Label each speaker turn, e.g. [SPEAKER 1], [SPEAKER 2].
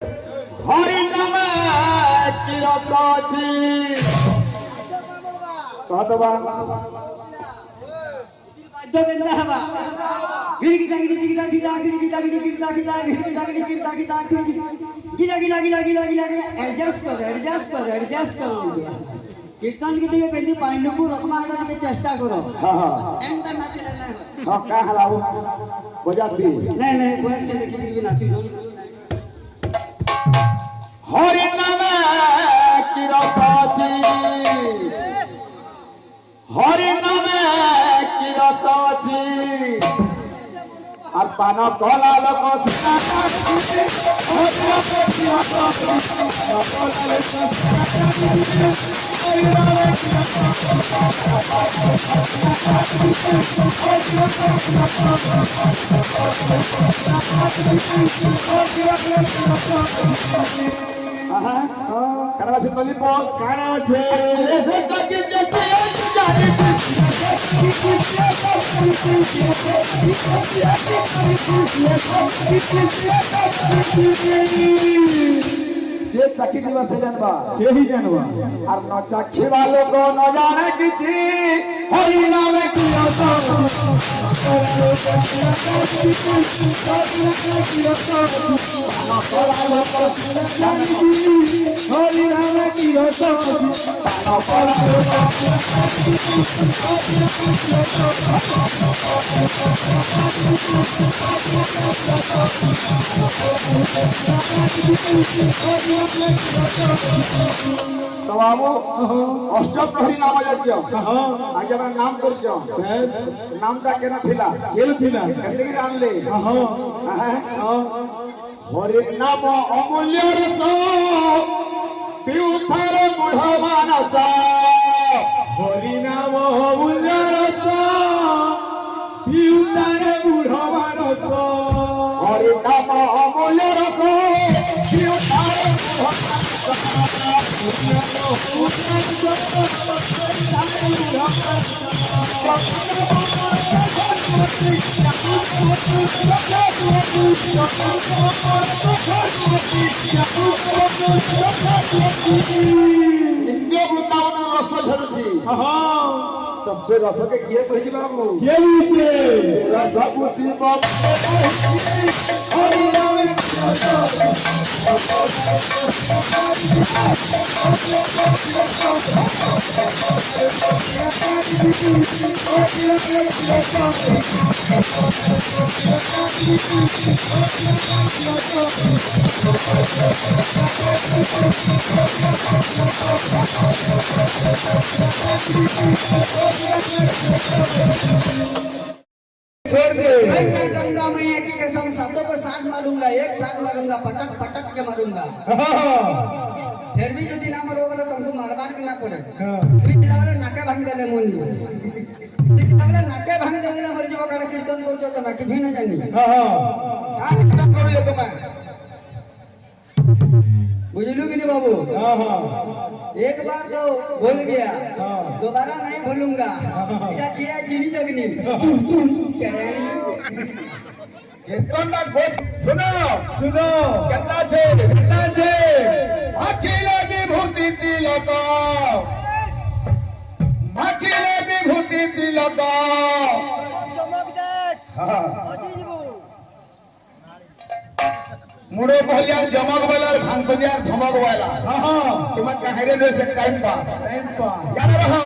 [SPEAKER 1] हरि नामे किरत अछि कहतबा
[SPEAKER 2] बाध्य केंदा हवा गिड़ी गिड़ा गिड़ी गिड़ा गिड़ा गिड़ी गिड़ा गिड़ी गिड़ा गिड़ा गिड़ी गिड़ा गिड़ी गिड़ा गिड़ा गिड़ा गिड़ा गिड़ा गिड़ा गिड़ा एडजस्ट करो कीर्तन के लिए कहती पांडु को रखमा हटा के चेष्टा करो
[SPEAKER 1] हां
[SPEAKER 2] एंड नाच लेना
[SPEAKER 1] हां का हलाओ बजाती
[SPEAKER 2] नहीं बॉयज के लेकिन भी नाची
[SPEAKER 1] हरि नामे किरत अछि हरि नामे किरत अछि আর পান কলা লোক কারণ আছে বলি কারণ আছে যে চাকি দিবা সে জানবা সেই জানবা আর ন চাখিবা লোক ন জানে কিছু হরি নামে কি হরি নামে কি तो बाबू अष्टप्रहरी नाम यज्ञ आज हमरा नाम करछ नामटा केना थिला केते आनले हरि नाम अमूल्य रस पिउथार बुढ़ मानस हरि नाम अमूल्य रस पिउथार बुढ़ मानस हरि नाम अमूल्य रस पिउथार सबसे रस के किए कहि बाबू के लीजिए रस बुद्धि बाबू हरि नाम छोड़ दे
[SPEAKER 2] मैं गंगा मैया की कसम सातों को साथ मारूंगा एक साथ मारूंगा पटक पटक के मारूंगा फिर भी यदि ना मरो बोले तुमको मारबार के ना पड़े स्वीट लावले नाके भांग देले मोनी स्वीट लावले नाके भांग देले मर जो काले कीर्तन करतो तो मैं किछ ना जानी हां कीर्तन करले तो मैं बुझलू कि नहीं बाबू एक बार तो भूल गया दोबारा नहीं भूलूंगा क्या किया चीनी जगनी
[SPEAKER 1] कीर्तनটা গোছ শুনো কেমনা আছে আখি লাগি ভূতি তিলক আখি লাগি ভূতি তিলক
[SPEAKER 2] चमक देख अजी जीबू
[SPEAKER 1] मुड़े बहलियार जमक वाला भांग बलियार धमक वाला तुम्हें कहे रे से टाइम पास याद रहो।